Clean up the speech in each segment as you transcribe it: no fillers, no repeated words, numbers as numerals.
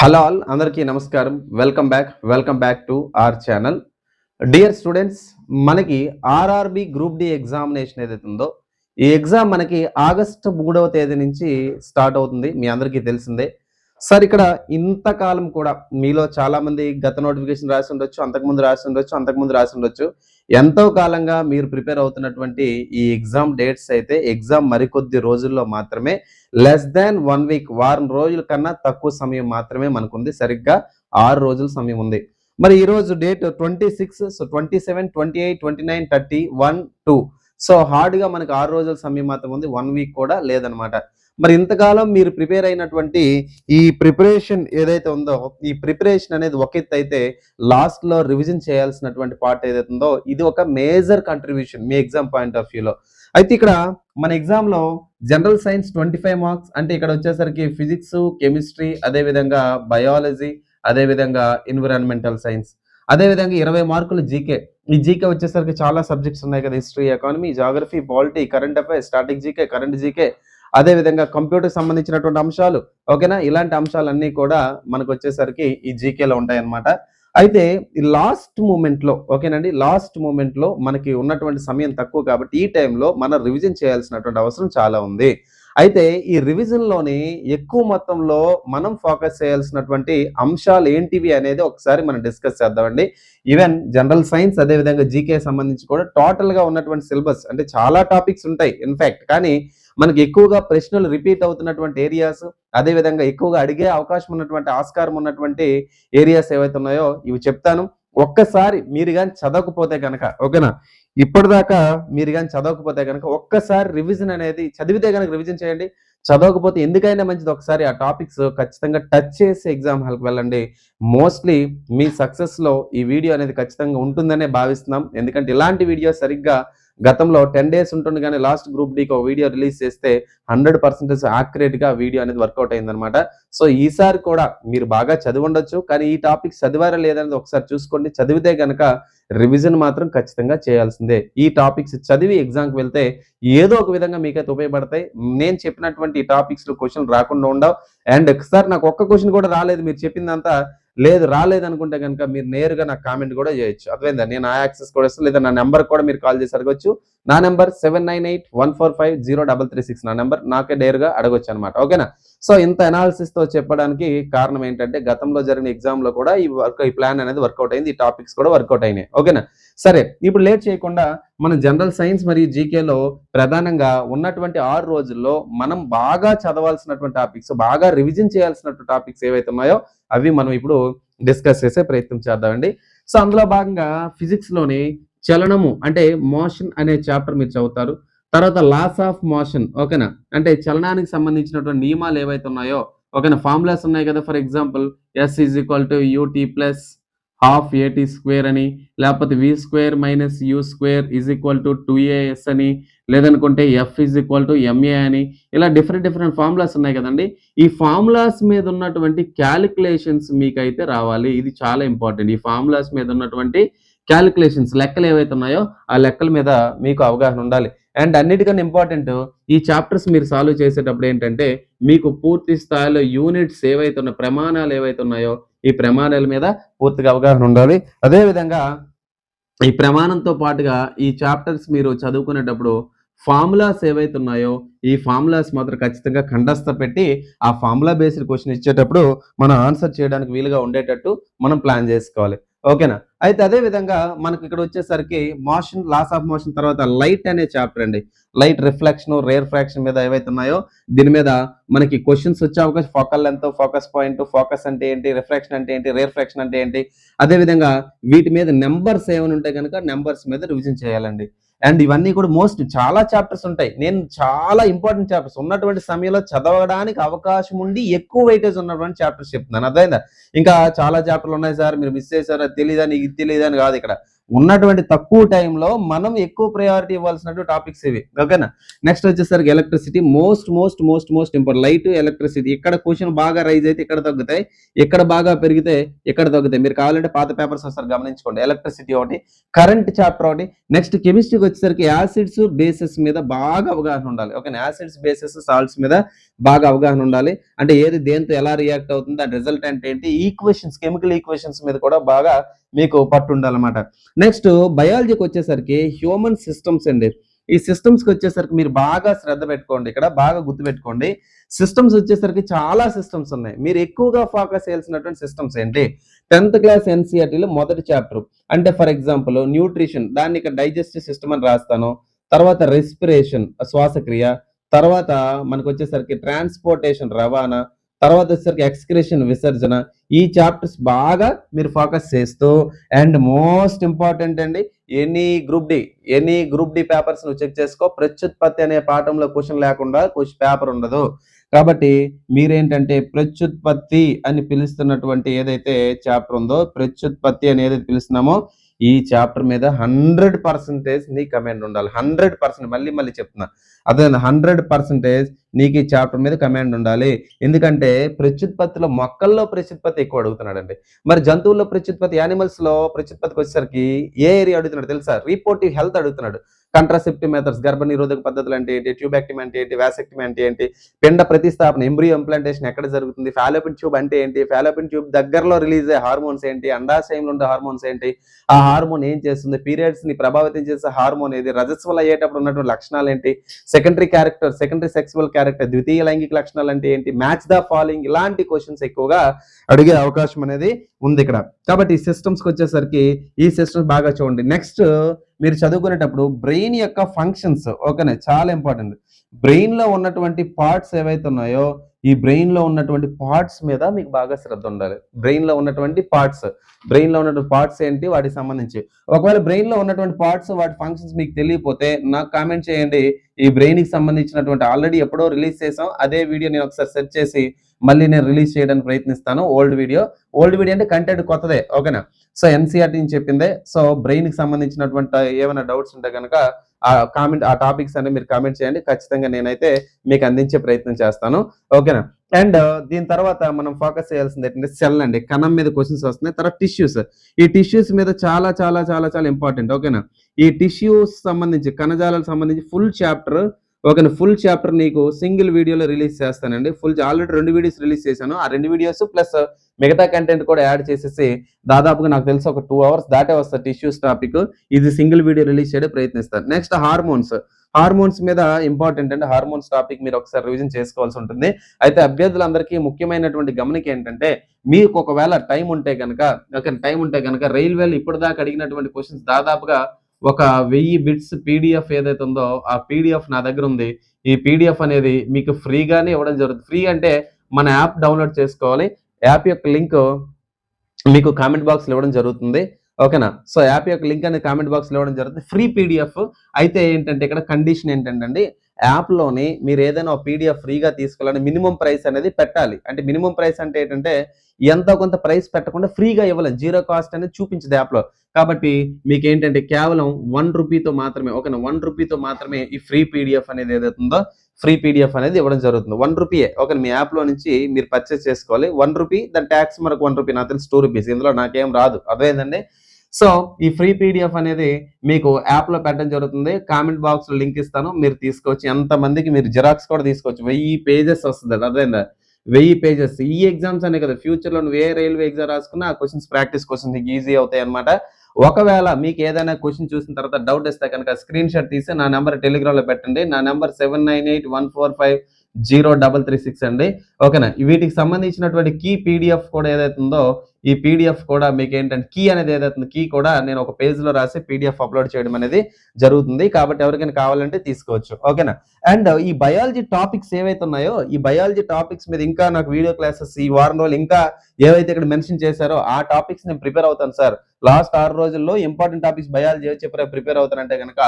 Hello all అందరికీ నమస్కారం. Welcome back to our channel. Dear students, మనకి ఆర్ఆర్బి గ్రూప్ డి ఎగ్జామినేషన్ ఏదైతే ఉందో ఈ ఎగ్జామ్ మనకి ఆగస్టు 3వ తేదీ నుంచి స్టార్ట్ అవుతుంది. మీ అందరికీ తెలిసిందే. సార్ ఇక్కడ ఇంతకాలం కూడా మీలో చాలా మంది గత నోటిఫికేషన్ రాసి ఉండొచ్చు, అంతకుముందు రాసి ఉండొచ్చు. ఎంతో కాలంగా మీరు ప్రిపేర్ అవుతున్నటువంటి ఈ ఎగ్జామ్ డేట్స్ అయితే ఎగ్జామ్ మరికొద్ది రోజుల్లో మాత్రమే, లెస్ దాన్ 1 వీక్, వారం రోజుల కన్నా తక్కువ సమయం మాత్రమే మనకుంది. సరిగ్గా 6 రోజుల సమయం ఉంది. మరి ఈ రోజు డేట్ 26, సో 27, 28, 29, 30, 1, 2. సో హార్డ్ గా మనకి 6 రోజుల సమయం మాత్రం ఉంది. 1 వీక్ కూడా లేదనమాట. మరి ఇంతకాలం మీరు ప్రిపేర్ అయినటువంటి ఈ ప్రిపరేషన్ ఏదైతే ఉందో, ఈ ప్రిపరేషన్ అనేది ఒక ఎత్తు అయితే, లాస్ట్ లో రివిజన్ చేయాల్సినటువంటి పార్ట్ ఏదైతే ఉందో ఇది ఒక major contribution me exam point of వ్యూలో. అయితే ఇక్కడ మన ఎగ్జామ్ లో జనరల్ సైన్స్ 25 మార్క్స్, అంటే ఇక్కడ వచ్చేసరికి ఫిజిక్స్, కెమిస్ట్రీ, అదే విధంగా బయాలజీ, అదే విధంగా ఎన్విరాన్మెంటల్ సైన్స్, అదే విధంగా 20 మార్కులు జీకే. ఈ జీకే వచ్చేసరికి చాలా సబ్జెక్ట్స్ ఉన్నాయి కదా, history, economy, geography, polity, current affairs, static GK, current GK, అదే విధంగా కంప్యూటర్ సంబంధించినటువంటి అంశాలు. ఓకేనా, ఇలాంటి అంశాలన్నీ కూడా మనకు వచ్చేసరికి ఈ జీకేలో ఉంటాయన్నమాట. అయితే ఈ లాస్ట్ మూమెంట్ లో, ఓకేనండి, లాస్ట్ మూమెంట్ లో మనకి ఉన్నటువంటి సమయం తక్కువ కాబట్టి ఈ టైంలో మనం రివిజన్ చేయాల్సినటువంటి అవసరం చాలా ఉంది. అయితే ఈ రివిజన్ లోని ఎక్కువ మొత్తంలో మనం ఫోకస్ చేయాల్సినటువంటి అంశాలు ఏంటివి అనేది ఒకసారి మనం డిస్కస్ చేద్దామండి. ఈవెన్ జనరల్ సైన్స్ అదే విధంగా జీకే సంబంధించి కూడా టోటల్ గా ఉన్నటువంటి సిలబస్ అంటే చాలా టాపిక్స్ ఉంటాయి ఇన్ఫాక్ట్, కానీ మనకి ఎక్కువగా ప్రశ్నలు రిపీట్ అవుతున్నటువంటి ఏరియాస్, అదే విధంగా ఎక్కువగా అడిగే అవకాశం ఉన్నటువంటి ఆస్కారం ఉన్నటువంటి ఏరియాస్ ఏవైతే ఉన్నాయో ఇవి చెప్తాను. ఒక్కసారి మీరు కానీ చదవకపోతే కనుక, ఓకేనా, ఇప్పటిదాకా మీరు కానీ చదవకపోతే కనుక ఒక్కసారి రివిజన్ అనేది చదివితే కనుక రివిజన్ చేయండి. చదవకపోతే ఎందుకైనా మంచిది ఒకసారి ఆ టాపిక్స్ ఖచ్చితంగా టచ్ చేసి ఎగ్జామ్ హాల్కి వెళ్ళండి. మోస్ట్లీ మీ సక్సెస్ లో ఈ వీడియో అనేది ఖచ్చితంగా ఉంటుందనే భావిస్తున్నాం. ఎందుకంటే ఇలాంటి వీడియో సరిగ్గా గతంలో 10 డేస్ ఉంటుంది, కానీ లాస్ట్ గ్రూప్ డీకి ఒక వీడియో రిలీజ్ చేస్తే 100% యాక్యురేట్ గా వీడియో అనేది వర్కౌట్ అయిందనమాట. సో ఈసారి కూడా మీరు బాగా చదివి ఉండొచ్చు, కానీ ఈ టాపిక్ చదివారా లేదనేది ఒకసారి చూసుకోండి. చదివితే కనుక రివిజన్ మాత్రం ఖచ్చితంగా చేయాల్సిందే. ఈ టాపిక్స్ చదివి ఎగ్జామ్కి వెళ్తే ఏదో ఒక విధంగా మీకైతే ఉపయోగపడతాయి. నేను చెప్పినటువంటి ఈ టాపిక్స్ లో క్వశ్చన్ రాకుండా ఉండవు. అండ్ సార్ నాకు ఒక్క క్వశ్చన్ కూడా రాలేదు, మీరు చెప్పిందంతా లేదు రాలేదు అనుకుంటే కనుక మీరు నేరుగా నాకు కామెంట్ కూడా చేయొచ్చు. అర్థమైందా? నేను ఆ యాక్సెస్ కూడా ఇస్తాను, లేదా నా నెంబర్ కూడా మీరు కాల్ చేసి అడగొచ్చు. నా నెంబర్ 7981450336 నా నెంబర్. నాకే నేరుగా అడగొచ్చు అనమాట. ఓకేనా? సో ఇంత అనాలిసిస్ తో చెప్పడానికి కారణం ఏంటంటే గతంలో జరిగిన ఎగ్జామ్ లో కూడా ఈ ప్లాన్ అనేది వర్కౌట్ అయింది, ఈ టాపిక్స్ కూడా వర్కౌట్ అయినాయి. ఓకేనా? సరే, ఇప్పుడు లేట్ చేయకుండా మన జనరల్ సైన్స్ మరియు జీకేలో ప్రధానంగా ఉన్నటువంటి 6 రోజుల్లో మనం బాగా చదవాల్సినటువంటి టాపిక్స్, బాగా రివిజన్ చేయాల్సినటువంటి టాపిక్స్ ఏవైతే ఉన్నాయో అవి మనం ఇప్పుడు డిస్కస్ చేసే ప్రయత్నం చేద్దామండి. సో అందులో భాగంగా ఫిజిక్స్ లోని చలనము అంటే మోషన్ అనే చాప్టర్ మీరు చదువుతారు. తర్వాత లాస్ ఆఫ్ మోషన్, ఓకేనా, అంటే చలనానికి సంబంధించినటువంటి నియమాలు ఏవైతే ఉన్నాయో, ఓకేనా, ఫార్ములాస్ ఉన్నాయి కదా. For example S = UT + ½ AT square అని, లేకపోతే V² - U² = 2AS అని, లేదనుకుంటే F = MA అని, ఇలా డిఫరెంట్ ఫార్ములాస్ ఉన్నాయి కదండి. ఈ ఫార్ములాస్ మీద ఉన్నటువంటి క్యాలిక్యులేషన్స్ మీకైతే రావాలి. ఇది చాలా ఇంపార్టెంట్. ఈ ఫార్ములాస్ మీద ఉన్నటువంటి క్యాలిక్యులేషన్స్, లెక్కలు ఏవైతే ఉన్నాయో ఆ లెక్కల మీద మీకు అవగాహన ఉండాలి. అండ్ అన్నిటికన్నా ఇంపార్టెంట్, ఈ చాప్టర్స్ మీరు సాల్వ్ చేసేటప్పుడు ఏంటంటే మీకు పూర్తి స్థాయిలో యూనిట్స్ ఏవైతే ఉన్నాయో, ప్రమాణాలు ఏవైతే ఉన్నాయో ఈ ప్రమాణాల మీద పూర్తిగా అవగాహన ఉండాలి. అదేవిధంగా ఈ ప్రమాణంతో పాటుగా ఈ చాప్టర్స్ మీరు చదువుకునేటప్పుడు ఫార్ములాస్ ఏవైతే ఉన్నాయో ఈ ఫార్ములాస్ మాత్రం ఖచ్చితంగా కంఠస్థ పెట్టి ఆ ఫార్ములా బేస్డ్ క్వశ్చన్ ఇచ్చేటప్పుడు మనం ఆన్సర్ చేయడానికి వీలుగా ఉండేటట్టు మనం ప్లాన్ చేసుకోవాలి. ఓకేనా? అయితే అదే విధంగా మనకి ఇక్కడ వచ్చేసరికి మోషన్, లాస్ ఆఫ్ మోషన్ తర్వాత లైట్ అనే చాప్టర్ అండి. లైట్ రిఫ్లెక్షన్, రేర్ ఫ్రాక్షన్ మీద ఏవైతే ఉన్నాయో దీని మీద మనకి క్వశ్చన్స్ వచ్చే అవకాశం, focal length, focus point, focus అంటే ఏంటి, రిఫ్రాక్షన్ అంటే ఏంటి, రేర్ ఫ్రాక్షన్ అంటే ఏంటి, అదే విధంగా వీటి మీద నెంబర్స్ ఏమైనా ఉంటే కనుక నెంబర్స్ మీద రివిజన్ చేయాలండి. అండ్ ఇవన్నీ కూడా చాలా చాప్టర్స్ ఉంటాయి. నేను చాలా ఇంపార్టెంట్ చాప్టర్స్ ఉన్నటువంటి సమయంలో చదవడానికి అవకాశం ఉండి ఎక్కువ వెయిటేజ్ ఉన్నటువంటి చాప్టర్స్ చెప్తున్నాను. అర్థమైందా? ఇంకా చాలా చాప్టర్లు ఉన్నాయి సార్, మీరు మిస్ చేశారు, అది తెలీదా, నీకు ఇది తెలీదా అని కాదు. ఇక్కడ ఉన్నటువంటి తక్కువ టైంలో మనం ఎక్కువ ప్రయారిటీ ఇవ్వాల్సినటువంటి టాపిక్స్ ఇవి. ఓకేనా. నెక్స్ట్ వచ్చేసరికి electricity most most most most important. Light, electricity. ఇక్కడ క్వశ్చన్ బాగా రైజ్ అయితే ఇక్కడ తగ్గుతాయి, ఇక్కడ బాగా పెరిగితే ఇక్కడ తగ్గుతాయి. మీరు కావాలంటే పాత పేపర్స్ వస్తారు గమనించుకోండి. ఎలక్ట్రిసిటీ ఒకటి, కరెంట్ చాప్టర్ ఒకటి. నెక్స్ట్ కెమిస్ట్రీకి వచ్చేసరికి యాసిడ్స్ బేసెస్ మీద బాగా అవగాహన ఉండాలి. ఓకే, యాసిడ్స్ బేసెస్ సాల్ట్స్ మీద బాగా అవగాహన ఉండాలి. అంటే ఏది దేంతో ఎలా రియాక్ట్ అవుతుంది, దాని రిజల్ట్ అంటే ఏంటి, ఈక్వేషన్స్, కెమికల్ ఈక్వేషన్స్ మీద కూడా బాగా మీకు పట్టు ఉండాలన్నమాట. నెక్స్ట్ బయాలజీకి వచ్చేసరికి హ్యూమన్ సిస్టమ్స్ అండి. ఈ సిస్టమ్స్కి వచ్చేసరికి మీరు బాగా శ్రద్ధ పెట్టుకోండి, ఇక్కడ బాగా గుర్తుపెట్టుకోండి. సిస్టమ్స్ వచ్చేసరికి చాలా సిస్టమ్స్ ఉన్నాయి. మీరు ఎక్కువగా ఫోకస్ చేయాల్సినటువంటి సిస్టమ్స్ ఏంటి, 10th క్లాస్ ఎన్సీఆర్టీలో మొదటి చాప్టర్. అంటే ఫర్ ఎగ్జాంపుల్ న్యూట్రిషన్, దాన్ని ఇక్కడ డైజెస్టివ్ సిస్టమ్ అని రాస్తాను. తర్వాత రెస్పిరేషన్ శ్వాసక్రియ, తర్వాత మనకు వచ్చేసరికి ట్రాన్స్పోర్టేషన్ రవాణా, తర్వాత వచ్చేసరికి ఎక్స్క్రిషన్ విసర్జన. ఈ చాప్టర్స్ బాగా మీరు ఫోకస్ చేస్తూ, అండ్ మోస్ట్ ఇంపార్టెంట్ అండి, ఎనీ గ్రూప్ డి పేపర్స్ నువ్వు చెక్ చేసుకో. ప్రత్యుత్పత్తి అనే పాఠంలో క్వశ్చన్ లేకుండా పేపర్ ఉండదు. కాబట్టి మీరేంటంటే ప్రత్యుత్పత్తి అని పిలుస్తున్నటువంటి ఏదైతే చాప్టర్ ఉందో, ప్రత్యుత్పత్తి అని ఏదైతే పిలుస్తున్నామో ఈ చాప్టర్ మీద 100% నీ కమాండ్ ఉండాలి. 100%, మళ్ళీ చెప్తున్నా, అదే 100% నీకు ఈ చాప్టర్ మీద కమాండ్ ఉండాలి. ఎందుకంటే ప్రత్యుత్పత్తిలో మొక్కల్లో ప్రత్యుత్పత్తి ఎక్కువ అడుగుతున్నాడండి. మరి జంతువుల్లో ప్రత్యుత్పత్తి, యానిమల్స్ లో ప్రత్యుత్పత్తికి వచ్చేసరికి ఏ ఏరియా అడుగుతున్నాడు తెలుసా, రీప్రొడక్టివ్ హెల్త్ అడుగుతున్నాడు. కంట్రాసెప్టివ్ మెథడ్స్, గర్భ నిరోధక పద్ధతులు అంటే ఏంటి, ట్యూబాక్టమీ అంటే ఏంటి, వాసెక్టమీ అంటే ఏంటి, పిండ ప్రతిస్థాపన ఎంబ్రియో ఇంప్లాంటేషన్ ఎక్కడ జరుగుతుంది, ఫాలోపిన్ ట్యూబ్ అంటే ఏంటి, ఫాలోపిన్ ట్యూబ్ దగ్గరలో రిలీజ్ అయ్యే హార్మోన్స్ ఏంటి, అండాశయంలో ఉండే హార్మోన్స్ ఏంటి, ఆ హార్మోన్ ఏం చేస్తుంది, పీరియడ్స్ ని ప్రభావితం చేసే హార్మోన్ ఏది, రజస్వల్ అయ్యేటప్పుడు ఉన్నటువంటి లక్షణాలు ఏంటి, సెకండరీ సెక్సువల్ క్యారెక్టర్, ద్వితీయ లైంగిక లక్షణాలు అంటే ఏంటి, మ్యాచ్ ద ఫాలోయింగ్, ఇలాంటి క్వశ్చన్స్ ఎక్కువగా అడిగే అవకాశం అనేది ఉంది ఇక్కడ. కాబట్టి ఈ సిస్టమ్స్కి వచ్చేసరికి ఈ సిస్టమ్స్ బాగా చూడండి. నెక్స్ట్ మీరు చదువుకునేటప్పుడు బ్రెయిన్ యొక్క ఫంక్షన్స్, ఓకేనా, చాలా ఇంపార్టెంట్. బ్రెయిన్ లో ఉన్నటువంటి పార్ట్స్ ఏవైతే ఉన్నాయో, ఈ బ్రెయిన్ లో ఉన్నటువంటి పార్ట్స్ మీద మీకు బాగా శ్రద్ధ ఉండాలి. బ్రెయిన్ లో ఉన్నటువంటి పార్ట్స్ ఏంటి, వాటికి సంబంధించి. ఒకవేళ బ్రెయిన్ లో ఉన్నటువంటి పార్ట్స్, వాటి ఫంక్షన్స్ మీకు తెలియకపోతే నాకు కామెంట్ చేయండి. ఈ బ్రెయిన్ కి సంబంధించినటువంటి ఆల్రెడీ ఎప్పుడో రిలీజ్ చేసాం, అదే వీడియో నేను ఒకసారి సెర్చ్ చేసి మళ్ళీ నేను రిలీజ్ చేయడానికి ప్రయత్నిస్తాను. ఓల్డ్ వీడియో అంటే కంటెంట్ కొత్తదే, ఓకేనా. సో ఎన్సీఆర్టీ చెప్పిందే. సో బ్రెయిన్ కి సంబంధించినటువంటి ఏమైనా డౌట్స్ ఉంటే కనుక ఆ టాపిక్స్ అన్ని మీరు కామెంట్ చేయండి. ఖచ్చితంగా నేనైతే మీకు అందించే ప్రయత్నం చేస్తాను, ఓకేనా. అండ్ దీని తర్వాత మనం ఫోకస్ చేయాల్సింది ఏంటంటే సెల్ అండి. కణం మీద క్వశ్చన్స్ వస్తున్నాయి. తర్వాత టిష్యూస్. ఈ టిష్యూస్ మీద చాలా చాలా చాలా చాలా ఇంపార్టెంట్, ఓకేనా. ఈ టిష్యూస్ సంబంధించి, కణజాలకు సంబంధించి ఫుల్ చాప్టర్, ఓకేనా, ఫుల్ చాప్టర్ నీకు సింగిల్ వీడియోలో రిలీజ్ చేస్తానండి. ఆల్రెడీ 2 వీడియోస్ రిలీజ్ చేశాను. ఆ 2 వీడియోస్ ప్లస్ మిగతా కంటెంట్ కూడా యాడ్ చేసేసి దాదాపుగా నాకు తెలిసి ఒక 2 hours దాటే వస్తుంది టిష్యూస్ టాపిక్. ఇది సింగిల్ వీడియో రిలీజ్ చేయడం ప్రయత్నిస్తాను. నెక్స్ట్ హార్మోన్స్ మీద ఇంపార్టెంట్ అండి. హార్మోన్స్ టాపిక్ మీరు ఒకసారి రివిజన్ చేసుకోవాల్సి ఉంటుంది. అయితే అభ్యర్థులందరికీ ముఖ్యమైనటువంటి గమనిక ఏంటంటే, మీకు ఒకవేళ టైం ఉంటే కనుక రైల్వేలు ఇప్పటిదాకా అడిగినటువంటి క్వశ్చన్స్ దాదాపుగా ఒక 1000 బిట్స్ పీడిఎఫ్ ఏదైతే ఉందో ఆ పీడిఎఫ్ నా దగ్గర ఉంది. ఈ పీడిఎఫ్ అనేది మీకు ఫ్రీగానే ఇవ్వడం జరుగుతుంది. ఫ్రీ అంటే మన యాప్ డౌన్లోడ్ చేసుకోవాలి. యాప్ యొక్క లింక్ మీకు కామెంట్ బాక్స్ లో ఇవ్వడం జరుగుతుంది, ఓకేనా. సో యాప్ యొక్క లింక్ అనేది కామెంట్ బాక్స్ లో ఇవ్వడం జరుగుతుంది, ఫ్రీ పీడిఎఫ్. అయితే ఏంటంటే ఇక్కడ కండిషన్ ఏంటంటే అండి, యాప్ లోని మీరు ఏదైనా పీడిఎఫ్ ఫ్రీగా తీసుకోవాలని మినిమం ప్రైస్ అనేది పెట్టాలి. అంటే మినిమం ప్రైస్ అంటే ఏంటంటే ఎంతో కొంత ప్రైస్ పెట్టకుండా ఫ్రీగా ఇవ్వలేదు, జీరో కాస్ట్ అనేది చూపించదు యాప్ లో. కాబట్టి మీకు ఏంటంటే కేవలం 1 రూపీతో మాత్రమే, ఓకేనా, 1 రూపీతో మాత్రమే ఈ ఫ్రీ పీడిఎఫ్ అనేది ఏదైతే ఉందో ఫ్రీ పీడిఎఫ్ అనేది ఇవ్వడం జరుగుతుంది. 1 రూపీయే, ఓకే, మీ యాప్ లో నుంచి మీరు పర్చేస్ చేసుకోవాలి. 1 రూపీ, దాని ట్యాక్స్ మనకు 1 రూపీ, నాకు తెలిసి 2 రూపీస్. ఇందులో నాకేం రాదు, అదేంటండి. సో ఈ ఫ్రీ పీడిఎఫ్ అనేది మీకు యాప్ లో పెట్టడం జరుగుతుంది. కామెంట్ బాక్స్ లో లింక్ ఇస్తాను, మీరు తీసుకోవచ్చు. ఎంతమందికి మీరు జిరాక్స్ కూడా తీసుకోవచ్చు. 1000 పేజెస్ వస్తుంది, అదేందా, 1000 పేజెస్. ఈ ఎగ్జామ్స్ అనే కదా, ఫ్యూచర్ లో నువ్వు ఏ రైల్వే ఎగ్జామ్ రాసుకున్నా ఆ క్వశ్చన్స్, ప్రాక్టీస్ క్వశ్చన్స్ నీకు ఈజీ అవుతాయి అనమాట. ఒకవేళ మీకు ఏదైనా క్వశ్చన్ చూసిన తర్వాత డౌట్ వస్తే కనుక స్క్రీన్ షాట్ తీసి నా నెంబర్ టెలిగ్రామ్ లో పెట్టండి. నా నెంబర్ 7981450336 అండి, ఓకేనా. వీటికి సంబంధించినటువంటి కీ పీడిఎఫ్ కూడా ఏదైతే ఉందో, ఈ పీడిఎఫ్ కూడా మీకు ఏంటంటే కీ అనేది ఏదైతే కీ కూడా నేను ఒక పేజ్ లో రాసి పీడిఎఫ్ అప్లోడ్ చేయడం అనేది జరుగుతుంది. కాబట్టి ఎవరికైనా కావాలంటే తీసుకోవచ్చు, ఓకేనా. అండ్ ఈ బయాలజీ టాపిక్స్ ఏవైతే ఉన్నాయో, ఈ బయాలజీ టాపిక్స్ మీద ఇంకా నాకు వీడియో క్లాసెస్ ఈ వారం రోజులు ఇంకా ఏవైతే ఇక్కడ మెన్షన్ చేశారో ఆ టాపిక్స్ నేను ప్రిపేర్ అవుతాను సార్. లాస్ట్ 6 రోజుల్లో ఇంపార్టెంట్ టాపిక్స్ బయాలజీ చెప్పారు, ప్రిపేర్ అవుతానంటే కనుక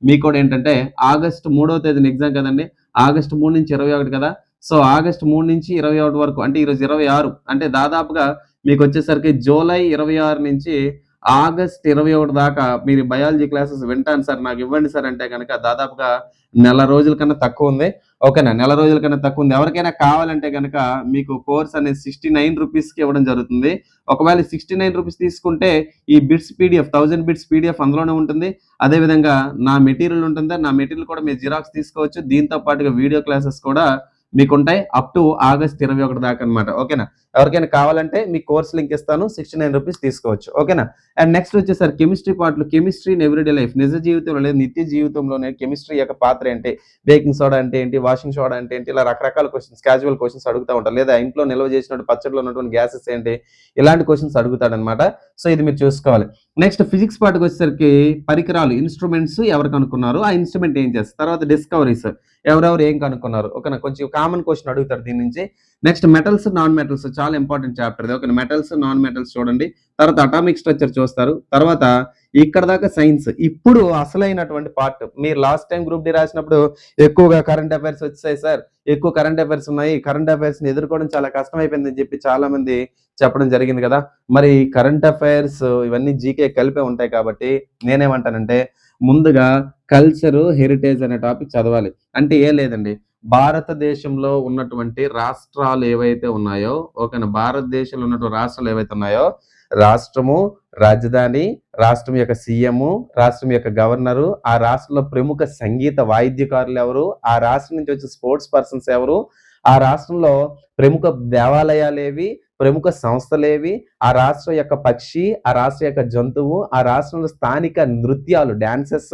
మీకు కూడా ఏంటంటే ఆగస్టు 3వ తేదీన ఎగ్జామ్ కదండి, ఆగస్టు 3 నుంచి 21 కదా. సో ఆగస్టు 3 నుంచి 21 వరకు, అంటే ఈరోజు 26, అంటే దాదాపుగా మీకు వచ్చేసరికి జూలై 26 నుంచి ఆగస్ట్ 21 దాకా మీరు బయాలజీ క్లాసెస్ వింటాను సార్, నాకు ఇవ్వండి సార్ అంటే కనుక దాదాపుగా నెల రోజుల కన్నా తక్కువ ఉంది. ఓకేనా, నెల రోజుల కన్నా తక్కువ ఉంది. ఎవరికైనా కావాలంటే కనుక మీకు కోర్స్ అనేది 69 రూపీస్కి ఇవ్వడం జరుగుతుంది. ఒకవేళ 69 రూపీస్ తీసుకుంటే ఈ బిట్స్ పీడిఎఫ్ 1000 బిట్స్ పీడిఎఫ్ అందులోనే ఉంటుంది. అదేవిధంగా నా మెటీరియల్ ఉంటుంది, నా మెటీరియల్ కూడా మీరు జిరాక్స్ తీసుకోవచ్చు. దీంతో పాటుగా వీడియో క్లాసెస్ కూడా మీకుంటాయి అప్ టు ఆగస్ట్ 21 దాకా అనమాట. ఓకేనా, ఎవరికైనా కావాలంటే మీ కోర్స్ లింక్ ఇస్తాను, 69 రూపీస్ తీసుకోవచ్చు. ఓకేనా. అండ్ నెక్స్ట్ వచ్చేసరి కెమిస్ట్రీ పార్ట్లో కెమిస్ట్రీ ఇన్ ఎవ్రీడే లైఫ్, నిజ జీవితంలో లేదా నిత్య జీవితంలోనే కెమిస్ట్రీ యొక్క పాత్ర ఏంటి, బేకింగ్ సోడా అంటే ఏంటి, వాషింగ్ సోడా అంటే ఏంటి, ఇలా రకరకాల క్వశ్చన్స్, క్యాజువల్ క్వశ్చన్స్ అడుగుతూ ఉంటారు. లేదా ఇంట్లో నిల్వ చేసినట్టు పచ్చడిలో ఉన్నటువంటి గ్యాసెస్ ఏంటి, ఇలాంటి క్వశ్చన్స్ అడుగుతాడనమాట. సో ఇది మీరు చూసుకోవాలి. నెక్స్ట్ ఫిజిక్స్ పార్ట్కి వచ్చేసరికి పరికరాలు, ఇన్స్ట్రుమెంట్స్ ఎవరు కనుక్కున్నారు, ఆ ఇన్స్ట్రుమెంట్ ఏం చేస్తారు, తర్వాత డిస్కవరీస్ ఎవరెవరు ఏం కనుక్కున్నారు. ఓకేనా, కొంచెం కామన్ క్వశ్చన్ అడుగుతారు దీని నుంచి. నెక్స్ట్ మెటల్స్ నాన్ మెటల్స్ చాలా ఇంపార్టెంట్ చాప్టర్ ఇది. ఓకే, మెటల్స్ నాన్ మెటల్స్ చూడండి. తర్వాత అటామిక్ స్ట్రక్చర్ చూస్తారు. తర్వాత ఇక్కడ దాకా సైన్స్. ఇప్పుడు అసలైనటువంటి పార్ట్, మీరు లాస్ట్ టైం గ్రూప్ డి రాసినప్పుడు ఎక్కువగా కరెంట్ అఫైర్స్ వచ్చాయి సార్, ఎక్కువ కరెంట్ అఫైర్స్ ఉన్నాయి, కరెంట్ అఫైర్స్ ని ఎదుర్కోవడం చాలా కష్టమైపోయిందని చెప్పి చాలా మంది చెప్పడం జరిగింది కదా. మరి కరెంట్ అఫైర్స్ ఇవన్నీ జీకే కలిపే ఉంటాయి కాబట్టి నేనేమంటానంటే ముందుగా కల్చర్ హెరిటేజ్ అనే టాపిక్ చదవాలి. అంటే ఏం లేదండి, భారతదేశంలో ఉన్నటువంటి రాష్ట్రాలు ఏవైతే ఉన్నాయో, ఓకేనా, భారతదేశంలో ఉన్నటువంటి రాష్ట్రాలు ఏవైతే ఉన్నాయో, రాష్ట్రము, రాజధాని, రాష్ట్రం యొక్క సీఎం, రాష్ట్రం యొక్క గవర్నరు, ఆ రాష్ట్రంలో ప్రముఖ సంగీత వాయిద్యకారులు ఎవరు, ఆ రాష్ట్రం నుంచి వచ్చే స్పోర్ట్స్ పర్సన్స్ ఎవరు, ఆ రాష్ట్రంలో ప్రముఖ దేవాలయాలేవి, ప్రముఖ సంస్థలేవి, ఆ రాష్ట్రం యొక్క పక్షి, ఆ రాష్ట్రం యొక్క జంతువు, ఆ రాష్ట్రంలో స్థానిక నృత్యాలు డాన్సెస్,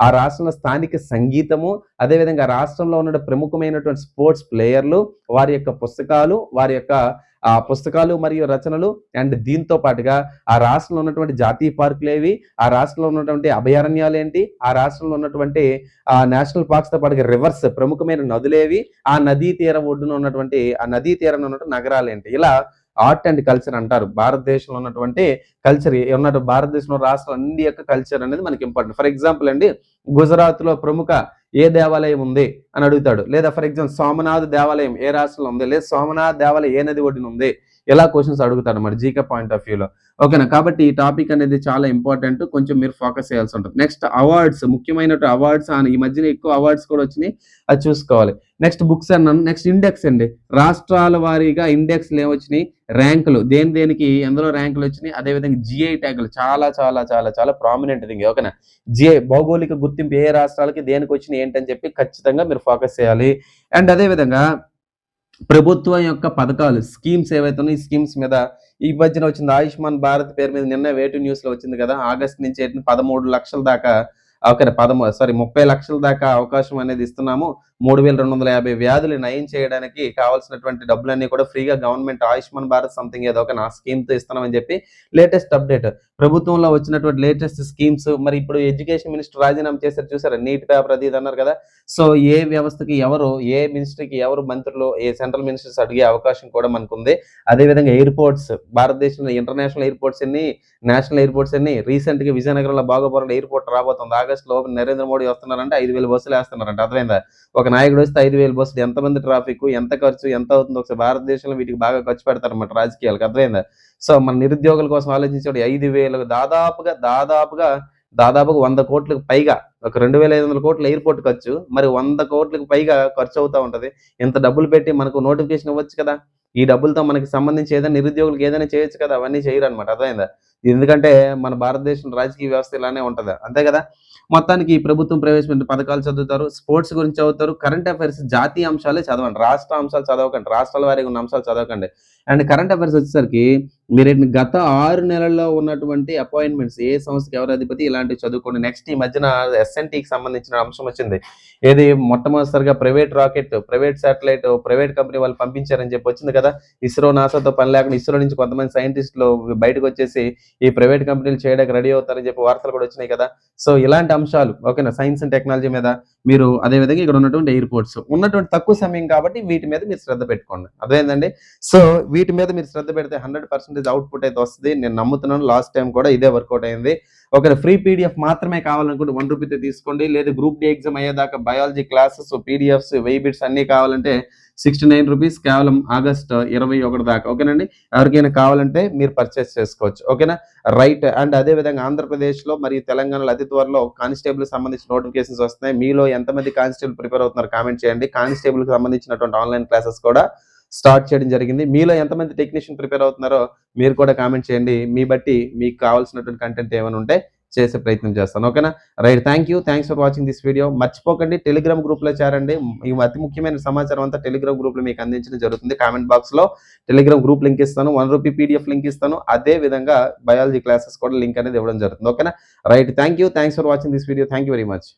ఆ రాష్ట్రంలో స్థానిక సంగీతము, అదేవిధంగా రాష్ట్రంలో ఉన్న ప్రముఖమైనటువంటి స్పోర్ట్స్ ప్లేయర్లు, వారి యొక్క పుస్తకాలు, వారి యొక్క పుస్తకాలు మరియు రచనలు. అండ్ దీంతో పాటుగా ఆ రాష్ట్రంలో ఉన్నటువంటి జాతీయ పార్కులు ఏవి, ఆ రాష్ట్రంలో ఉన్నటువంటి అభయారణ్యాలు ఏంటి, ఆ రాష్ట్రంలో ఉన్నటువంటి నేషనల్ పార్క్స్ తో పాటుగా రివర్స్ ప్రముఖమైన నదులేవి, ఆ నదీ తీరం ఒడ్డున ఉన్నటువంటి ఆ నదీ తీరం ఉన్నటువంటి నగరాలు ఏంటి, ఇలా ఆర్ట్ అండ్ కల్చర్ అంటారు. భారతదేశంలో ఉన్నటువంటి కల్చర్ ఉన్నట్టు భారతదేశంలో రాష్ట్రం అన్ని యొక్క కల్చర్ అనేది మనకి ఇంపార్టెంట్. ఫర్ ఎగ్జాంపుల్ అండి, గుజరాత్ లో ప్రముఖ ఏ దేవాలయం ఉంది అని అడుగుతాడు. లేదా ఫర్ ఎగ్జాంపుల్ సోమనాథ్ దేవాలయం ఏ రాష్ట్రంలో ఉంది, లేదా సోమనాథ్ దేవాలయం ఏ నది ఒడ్డున ఉంది, ఇలా క్వశ్చన్స్ అడుగుతాడు మరి జీకే పాయింట్ ఆఫ్ వ్యూలో. ఓకేనా, కాబట్టి ఈ టాపిక్ అనేది చాలా ఇంపార్టెంట్, కొంచెం మీరు ఫోకస్ చేయాల్సి ఉంటుంది. నెక్స్ట్ అవార్డ్స్, ముఖ్యమైన అవార్డ్స్, ఈ మధ్యన ఎక్కువ అవార్డ్స్ కూడా వచ్చినాయి, అది చూసుకోవాలి. నెక్స్ట్ బుక్స్ అన్నాను. నెక్స్ట్ ఇండెక్స్ అండి, రాష్ట్రాల వారీగా ఇండెక్స్లు ఏమొచ్చినాయి, ర్యాంకులు దేనికి ఎందులో ర్యాంకులు వచ్చినాయి, అదేవిధంగా జిఐ ట్యాగులు చాలా చాలా చాలా చాలా ప్రామినెంట్ థింగ్. ఓకేనా, జిఐ భౌగోళిక గుర్తింపు ఏ రాష్ట్రాలకి దేనికి వచ్చినాయి ఏంటని చెప్పి ఖచ్చితంగా మీరు ఫోకస్ చేయాలి. అండ్ అదేవిధంగా ప్రభుత్వం యొక్క పథకాలు, స్కీమ్స్ ఏవైతే ఉన్నాయి, ఈ స్కీమ్స్ మీద ఈ మధ్యన వచ్చింది ఆయుష్మాన్ భారత్ పేరు మీద నిన్న వేటు న్యూస్ లో వచ్చింది కదా, ఆగస్ట్ నుంచి 13 లక్షల దాకా, ఓకే 30 లక్షల దాకా అవకాశం అనేది ఇస్తున్నాము. 3250 వ్యాధులు నయం చేయడానికి కావాల్సినటువంటి డబ్బులన్నీ కూడా ఫ్రీగా గవర్నమెంట్ ఆయుష్మాన్ భారత్ సంథింగ్ ఏదో ఒక నా స్కీమ్ తో ఇస్తున్నామని చెప్పి లేటెస్ట్ అప్డేట్, ప్రభుత్వంలో వచ్చినటువంటి లేటెస్ట్ స్కీమ్స్. మరి ఇప్పుడు ఎడ్యుకేషన్ మినిస్టర్ రాజీనామా చేశారు చూసారా, నీట్ పేపర్ అది ఇది అన్నారు కదా. సో ఏ వ్యవస్థకి ఎవరు, ఏ మినిస్ట్రీకి ఎవరు మంత్రులు, ఏ సెంట్రల్ మినిస్టర్స్ అడిగే అవకాశం కూడా మనకు ఉంది. అదేవిధంగా ఎయిర్పోర్ట్స్, భారతదేశంలో ఇంటర్నేషనల్ ఎయిర్పోర్ట్స్ ఎన్ని, నేషనల్ ఎయిర్పోర్ట్స్ ఎన్ని, రీసెంట్ గా విజయనగరంలో బాగోపురం ఎయిర్పోర్ట్ రాబోతుంది. ఆగస్ట్ లో నరేంద్ర మోడీ వస్తున్నారంటే 5000 బస్సులు వేస్తున్నారంట. అర్థమైందా, ఒక నాయకుడు వస్తే 5000 బస్సులు, ఎంతమంది ట్రాఫిక్, ఎంత ఖర్చు, ఎంత అవుతుందో ఒకసారి భారతదేశంలో వీటికి బాగా ఖర్చు పెడతారన్నమాట రాజకీయాలకు. అర్థమైందా. సో మన నిరుద్యోగుల కోసం ఆలోచించాడు 5000 దాదాపుగా 100 కోట్లకు పైగా, ఒక 2500 కోట్ల ఎయిర్పోర్ట్ ఖర్చు, మరి 100 కోట్లకు పైగా ఖర్చు అవుతా ఉంటది. ఇంత డబ్బులు పెట్టి మనకు నోటిఫికేషన్ ఇవ్వచ్చు కదా, ఈ డబ్బులతో మనకి సంబంధించి ఏదైనా నిరుద్యోగులకు ఏదైనా చేయొచ్చు కదా, అవన్నీ చేయరు అనమాట. అర్థమైందా. ఎందుకంటే మన భారతదేశం రాజకీయ వ్యవస్థ ఇలానే ఉంటది, అంతే కదా. మొత్తానికి ఈ ప్రభుత్వం ప్రవేశపెట్టిన పథకాలు చదువుతారు, స్పోర్ట్స్ గురించి చదువుతారు, కరెంట్ అఫైర్స్ జాతీయ అంశాలే చదవండి, రాష్ట్ర అంశాలు చదవకండి, రాష్ట్రాల వారీగా ఉన్న అంశాలు చదవకండి. అండ్ కరెంట్ అఫైర్స్ వచ్చేసరికి మీరు గత 6 నెలల్లో ఉన్నటువంటి అపాయింట్మెంట్స్, ఏ సంస్థకి ఎవరు అధిపతి, ఇలాంటివి చదువుకోండి. నెక్స్ట్ ఈ మధ్యన ఎస్ఎన్టీకి సంబంధించిన అంశం వచ్చింది, ఏది మొట్టమొదటిసారిగా private rocket, private satellite, private company వాళ్ళు పంపించారని చెప్పి వచ్చింది కదా. ఇస్రో నాసాతో పని లేకుండా ఇస్రో నుంచి కొంతమంది సైంటిస్టులు బయటకు వచ్చేసి ఈ ప్రైవేట్ కంపెనీలు చేయడానికి రెడీ అవుతారని చెప్పి వార్తలు కూడా వచ్చినాయి కదా. సో ఇలాంటి అంశాలు, ఓకేనా, సైన్స్ అండ్ టెక్నాలజీ మీద మీరు, అదేవిధంగా ఇక్కడ ఉన్నటువంటి ఎయిర్పోర్ట్స్ ఉన్నటువంటి తక్కువ సమయం కాబట్టి వీటి మీద మీరు శ్రద్ధ పెట్టుకోండి. అదేంటండి. సో వీటి మీద మీరు శ్రద్ధ పెడితే 100% పర్సెంటేజ్ అవుట్పుట్ అయితే వస్తుంది. నేను నమ్ముతున్నాను. లాస్ట్ టైం కూడా ఇదే వర్కౌట్ అయింది. ఒక ఫ్రీ పీడిఎఫ్ మాత్రమే కావాలనుకుంటే ₹1 తీసుకోండి. లేదా గ్రూప్ డి ఎగ్జామ్ అయ్యేదాకా బయాలజీ క్లాసెస్, పీడిఎఫ్స్, 1000 బిట్స్ అన్ని కావాలంటే ₹69 కేవలం ఆగస్ట్ 21 దాకా. ఓకేనండి. ఎవరికైనా కావాలంటే మీరు పర్చేస్ చేసుకోవచ్చు. ఓకేనా. రైట్. అండ్ అదే విధంగా ఆంధ్రప్రదేశ్లో మరియు తెలంగాణలో అతి త్వరలో కానిస్టేబుల్ సంబంధించిన నోటిఫికేషన్స్ వస్తున్నాయి. మీలో ఎంతమంది కానిస్టేబుల్ ప్రిపేర్ అవుతున్నారు కామెంట్ చేయండి. కానిస్టేబుల్ కి సంబంధించినటువంటి ఆన్లైన్ క్లాసెస్ కూడా స్టార్ట్ చేయడం జరిగింది. మీలో ఎంతమంది టెక్నీషియన్ ప్రిపేర్ అవుతున్నారో మీరు కూడా కామెంట్ చేయండి. మీ బట్టి మీకు కావాల్సినటువంటి కంటెంట్ ఏమైనా ఉంటే చేసే ప్రయత్నం చేస్తాను. ఓకేనా. Right. Thanks for watching this video. మర్చిపోకండి టెలిగ్రామ్ గ్రూప్లో చేరండి. ఈ అతి ముఖ్యమైన సమాచారం అంతా టెలిగ్రామ్ గ్రూప్లో మీకు అందించడం జరుగుతుంది. కామెంట్ బాక్స్లో టెలిగ్రామ్ గ్రూప్ లింక్ ఇస్తాను. ₹1 పీడిఎఫ్ లింక్ ఇస్తాను. అదే విధంగా బయాలజీ క్లాసెస్ కూడా లింక్ అనేది ఇవ్వడం జరుగుతుంది. ఓకేనా. Right. Thanks for watching this video. Thank you very much.